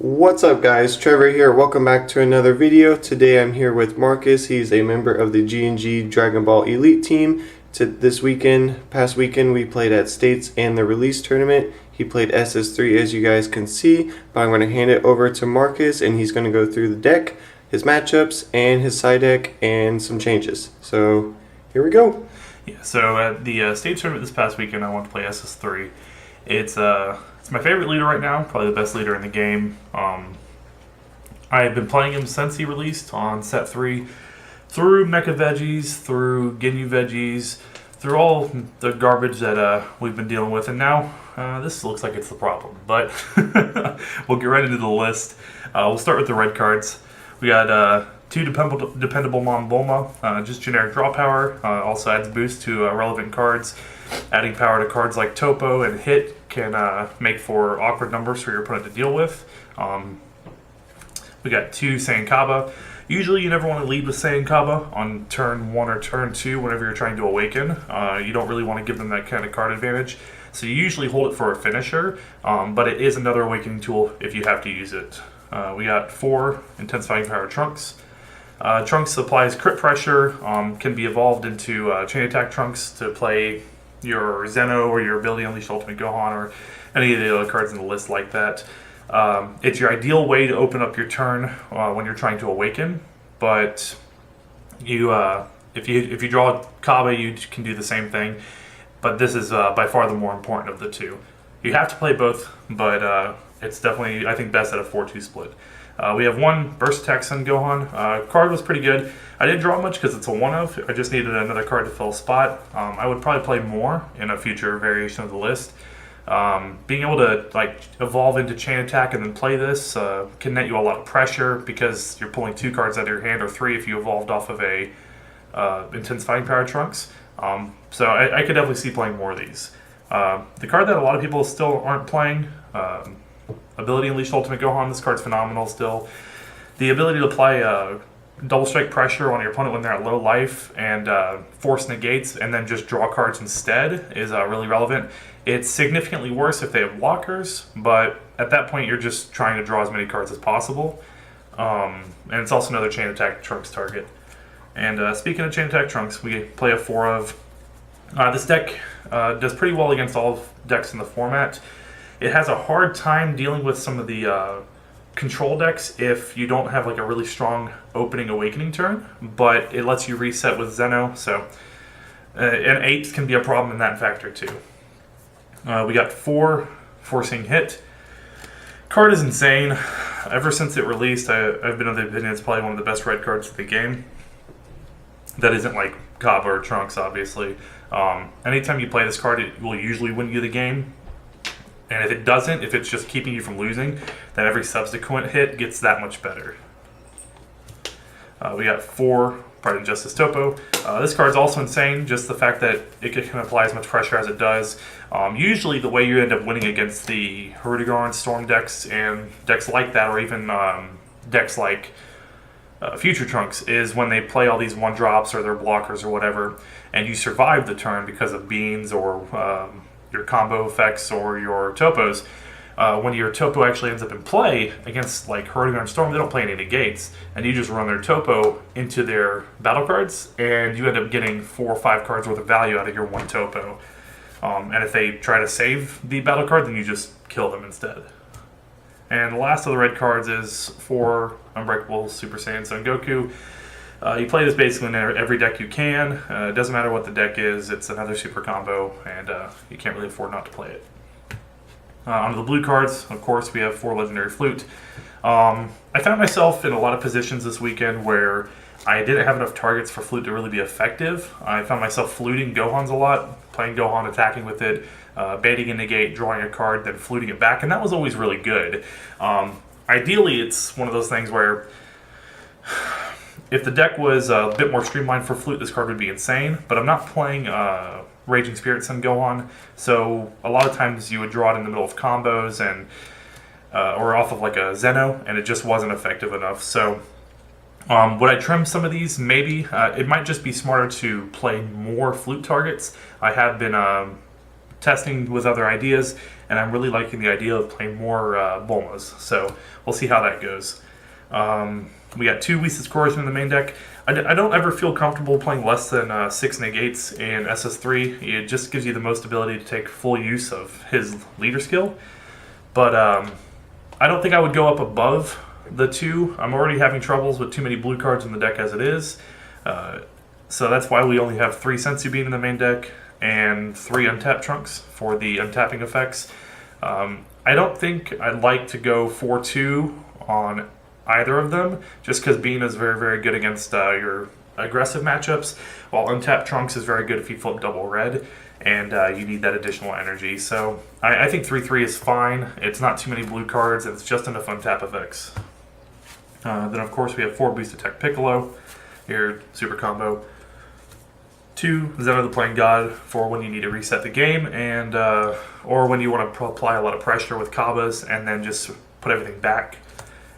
What's up guys, Trevor here. Welcome back to another video. Today I'm here with Markus. He's a member of the GnG Dragon Ball Elite Team. Past weekend we played at States and the release tournament. He played SS3 as you guys can see, but I'm going to hand it over to Markus and he's going to go through the deck, his matchups, and his side deck, and some changes. So here we go. Yeah, so at the state tournament this past weekend, I wanted to play SS3. It's my favorite leader right now, probably the best leader in the game. I have been playing him since he released on set 3, through Mecha Veggies, through GnG Veggies, through all the garbage that we've been dealing with, and now this looks like it's the problem. But we'll get right into the list. We'll start with the red cards. We got 2 dependable Mon Bulma, just generic draw power, also adds boost to relevant cards. Adding power to cards like Topo and Hit can make for awkward numbers for your opponent to deal with. We got 2 Saiyan Kaba. Usually you never want to lead with Saiyan Kaba on turn 1 or turn 2 whenever you're trying to awaken. You don't really want to give them that kind of card advantage. So you usually hold it for a finisher, but it is another awakening tool if you have to use it. We got 4 Intensifying Power Trunks. Trunks applies crit pressure, can be evolved into Chain Attack Trunks to play your Zeno or your ability Unleash Ultimate Gohan or any of the other cards in the list like that. It's your ideal way to open up your turn when you're trying to awaken, but you if you draw Kaba, you can do the same thing, but this is by far the more important of the two. You have to play both, but it's definitely, I think, best at a 4-2 split. We have 1 Burst Attack Son Gohan. Card was pretty good. I didn't draw much because it's a 1-of. I just needed another card to fill a spot. I would probably play more in a future variation of the list. Being able to evolve into Chain Attack and then play this can net you a lot of pressure because you're pulling 2 cards out of your hand, or 3 if you evolved off of a Intensifying Power Trunks. So I could definitely see playing more of these. The card that a lot of people still aren't playing, Ability Unleash Ultimate Gohan. This card's phenomenal still. The ability to apply double strike pressure on your opponent when they're at low life and force negates and then just draw cards instead is really relevant. It's significantly worse if they have blockers, but at that point you're just trying to draw as many cards as possible. And it's also another Chain Attack Trunks target. And speaking of Chain Attack Trunks, we play a 4-of. This deck does pretty well against all decks in the format. It has a hard time dealing with some of the control decks if you don't have a really strong opening awakening turn, but it lets you reset with Zeno, so and 8 can be a problem in that factor too. We got 4 Forcing Hit. Card is insane. Ever since it released, I've been of the opinion it's probably one of the best red cards in the game. That isn't like Kaba or Trunks, obviously. Anytime you play this card, it will usually win you the game. And if it doesn't, if it's just keeping you from losing, then every subsequent hit gets that much better. We got 4 Pride and Justice Topo. This card's also insane, just the fact that it can apply as much pressure as it does. Usually the way you end up winning against the Herudegar and Storm decks and decks like that, or even decks like Future Trunks, is when they play all these 1-drops or their blockers or whatever, and you survive the turn because of beans or your combo effects or your topos. When your topo actually ends up in play against Herudegar and Storm, they don't play any negates, and you just run their topo into their battle cards, and you end up getting 4 or 5 cards worth of value out of your 1 topo. And if they try to save the battle card, then you just kill them instead. And the last of the red cards is 4 Unbreakable Super Saiyan Son Goku. You play this basically in every deck you can. It doesn't matter what the deck is, it's another super combo, and you can't really afford not to play it. On the blue cards, of course, we have 4 Legendary Flute. I found myself in a lot of positions this weekend where I didn't have enough targets for Flute to really be effective. I found myself fluting Gohans a lot, playing Gohan, attacking with it, baiting a negate, drawing a card, then fluting it back, and that was always really good. Ideally, it's one of those things where if the deck was a bit more streamlined for Flute, this card would be insane, but I'm not playing Raging Spirit Son Gohan, so a lot of times you would draw it in the middle of combos and or off of a Zeno, and it just wasn't effective enough. So would I trim some of these? Maybe. It might just be smarter to play more Flute targets. I have been testing with other ideas, and I'm really liking the idea of playing more Bulmas. So we'll see how that goes. We got 2 Lisa's Coercion in the main deck. I don't ever feel comfortable playing less than 6 negates in SS3. It just gives you the most ability to take full use of his leader skill. But I don't think I would go up above the 2. I'm already having troubles with too many blue cards in the deck as it is. So that's why we only have 3 Sensu Bean in the main deck and 3 untapped trunks for the untapping effects. I don't think I'd like to go 4-2 on either of them, just because Bean is very, very good against your aggressive matchups, while untapped trunks is very good if you flip double red, and you need that additional energy. So I think 3-3 is fine. It's not too many blue cards. It's just enough untap effects. Then, of course, we have 4 Boost Attack Piccolo, your super combo. 2 Zeno the Playing God for when you need to reset the game, and or when you want to apply a lot of pressure with Kabas and then just put everything back.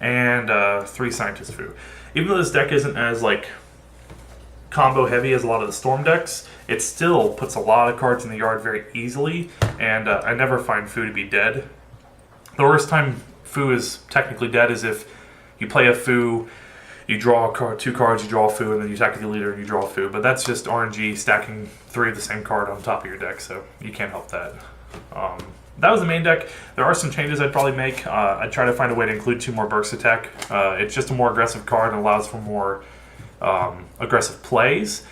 And 3 Scientist Fu. Even though this deck isn't as combo heavy as a lot of the Storm decks, it still puts a lot of cards in the yard very easily, and I never find Fu to be dead. The worst time Fu is technically dead is if you play a Fu, you draw 2 cards, you draw a Fu, and then you attack the leader and you draw a Fu. But that's just RNG stacking 3 of the same card on top of your deck, so you can't help that. That was the main deck. There are some changes I'd probably make. I'd try to find a way to include 2 more Burst Attack. It's just a more aggressive card and allows for more aggressive plays.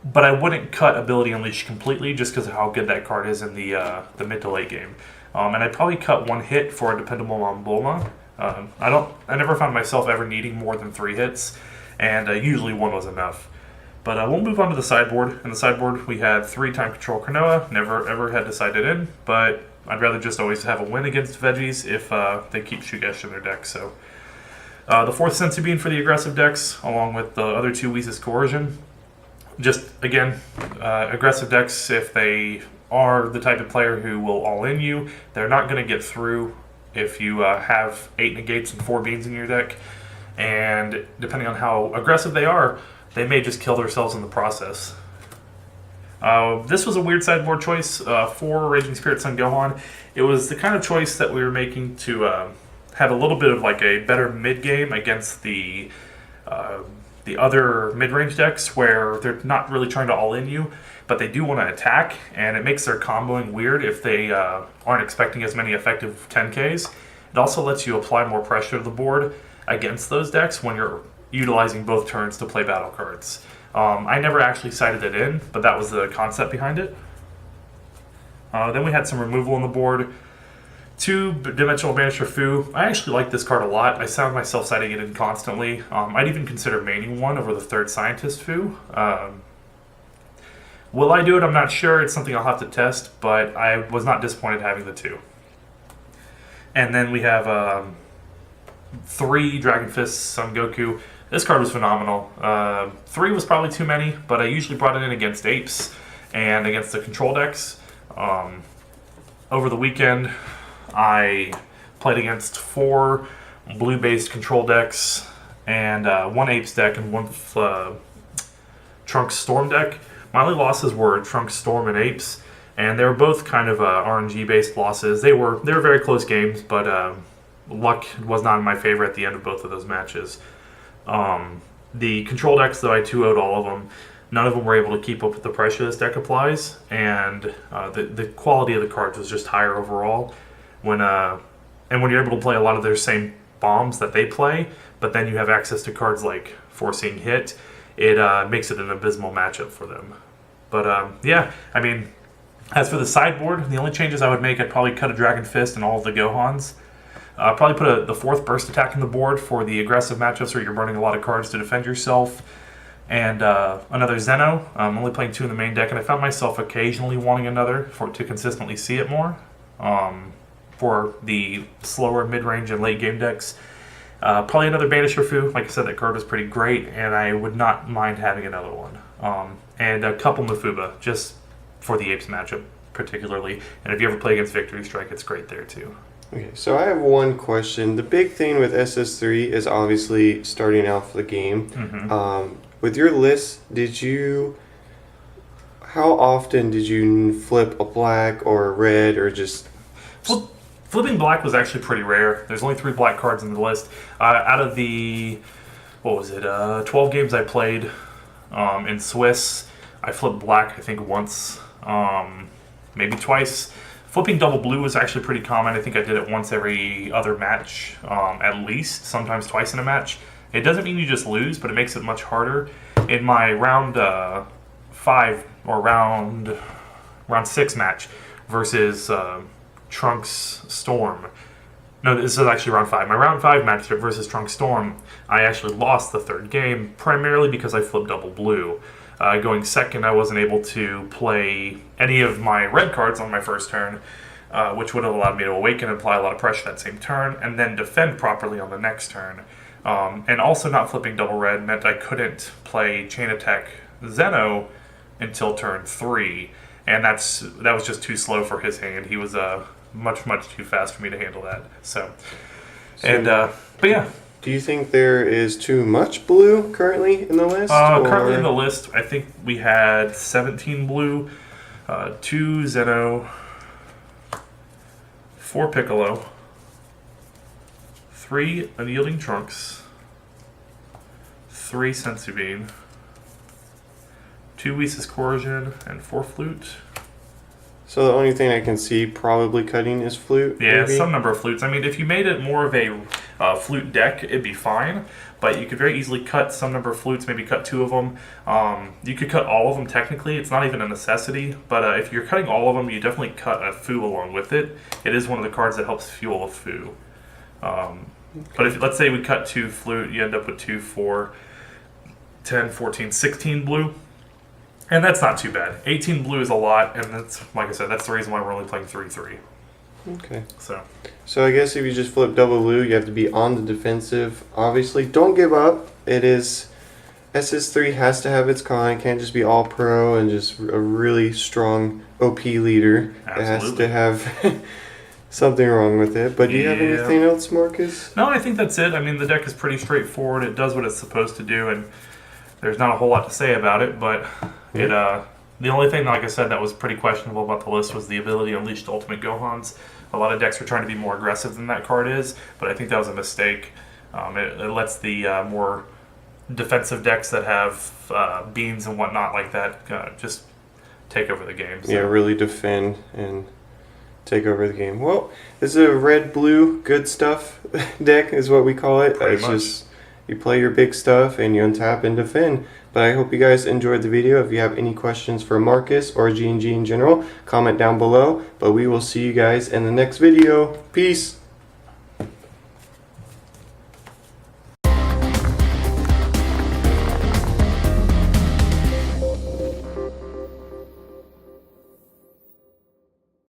But I wouldn't cut Ability Unleash completely just because of how good that card is in the mid to late game. And I'd probably cut 1 hit for a dependable on Bulma. I never found myself ever needing more than 3 hits, and usually 1 was enough. But we'll move on to the sideboard. In the sideboard, we had 3 Time Control Kronoa. Never ever had decided in, but I'd rather just always have a win against Veggies if they keep Shugesh in their deck. So the 4th Sensu Bean for the aggressive decks, along with the other 2 Lisa's Coercion. Just, again, aggressive decks, if they are the type of player who will all-in you, they're not going to get through if you have 8 negates and 4 beans in your deck. And depending on how aggressive they are, they may just kill themselves in the process. This was a weird sideboard choice for Raging Spirit Sun Gohan. It was the kind of choice that we were making to have a little bit of a better mid-game against the other mid-range decks where they're not really trying to all-in you, but they do want to attack, and it makes their comboing weird if they aren't expecting as many effective 10Ks. It also lets you apply more pressure to the board against those decks when you're utilizing both turns to play battle cards. I never actually cited it in, but that was the concept behind it. Then we had some removal on the board. 2 Dimensional Banisher Fu. I actually like this card a lot. I found myself citing it in constantly. I'd even consider maining 1 over the 3rd Scientist Fu. Will I do it? I'm not sure. It's something I'll have to test, but I was not disappointed having the 2. And then we have 3 Dragon Fists Son Goku. This card was phenomenal. 3 was probably too many, but I usually brought it in against Apes and against the control decks. Over the weekend, I played against 4 blue-based control decks and 1 Apes deck and 1 Trunks Storm deck. My only losses were Trunks Storm and Apes, and they were both kind of RNG-based losses. They were very close games, but luck was not in my favor at the end of both of those matches. The control decks, though, I 2-0'd all of them. None of them were able to keep up with the pressure this deck applies, and the quality of the cards was just higher overall. When you're able to play a lot of their same bombs that they play, but then you have access to cards like Forcing Hit, it makes it an abysmal matchup for them. But yeah, I mean, as for the sideboard, the only changes I would make, I'd probably cut a Dragon Fist and all of the Gohans. Probably put the 4th Burst Attack in the board for the aggressive matchups where you're burning a lot of cards to defend yourself. And another Zeno. I'm only playing 2 in the main deck, and I found myself occasionally wanting another to consistently see it more. For the slower mid-range and late-game decks. Probably another Banisher Fu. Like I said, that card was pretty great, and I would not mind having another one. And a couple Mafuba, just for the Apes matchup particularly. And if you ever play against Victory Strike, it's great there too. Okay, so I have one question. The big thing with SS3 is obviously starting off the game. Mm-hmm. With your list, did you how often did you flip a black or a red or just... Flipping black was actually pretty rare. There's only 3 black cards in the list. Out of the, 12 games I played in Swiss, I flipped black I think once, maybe twice. Flipping double blue was actually pretty common. I think I did it once every other match, at least, sometimes twice in a match. It doesn't mean you just lose, but it makes it much harder. In my round 5 or round 6 match versus Trunks Storm. No, this is actually round 5. My round 5 match versus Trunks Storm, I actually lost the 3rd game, primarily because I flipped double blue. Going second, I wasn't able to play any of my red cards on my first turn, which would have allowed me to awaken and apply a lot of pressure that same turn, and then defend properly on the next turn. And also not flipping double red meant I couldn't play Chain Attack Zeno until turn 3, and that was just too slow for his hand. He was much too fast for me to handle that. But yeah. Do you think there is too much blue currently in the list? Currently in the list, I think we had 17 blue, 2 Zeno, 4 Piccolo, 3 Unyielding Trunks, 3 Sensu Bean, 2 Whis' Coercion, and 4 Flute. So the only thing I can see probably cutting is flute? Yeah, maybe? Some number of flutes. I mean, if you made it more of a flute deck, it'd be fine. But you could very easily cut some number of flutes, maybe cut 2 of them. You could cut all of them technically. It's not even a necessity. But if you're cutting all of them, you definitely cut a foo along with it. It is one of the cards that helps fuel a foo. But if, let's say we cut 2 flute, you end up with 2, 4, 10, 14, 16 blue. And that's not too bad. 18 blue is a lot, and that's, like I said, that's the reason why we're only playing 3-3. Okay. So I guess if you just flip double blue, you have to be on the defensive. Obviously, don't give up. It is... SS3 has to have its con. It can't just be all pro and just a really strong OP leader. Absolutely. It has to have something wrong with it. But do you have anything else, Marcus? No, I think that's it. I mean, the deck is pretty straightforward. It does what it's supposed to do, and there's not a whole lot to say about it, but the only thing, like I said, that was pretty questionable about the list was the ability to unleash the Ultimate Gohans. A lot of decks are trying to be more aggressive than that card is, but I think that was a mistake. It lets the more defensive decks that have beans and whatnot like that just take over the game. So. Yeah, really defend and take over the game. Well, this is a red-blue good stuff deck is what we call it. Pretty it's much. Just you play your big stuff and you untap and defend. But I hope you guys enjoyed the video. If you have any questions for Marcus or GnG in general, comment down below. But we will see you guys in the next video. Peace!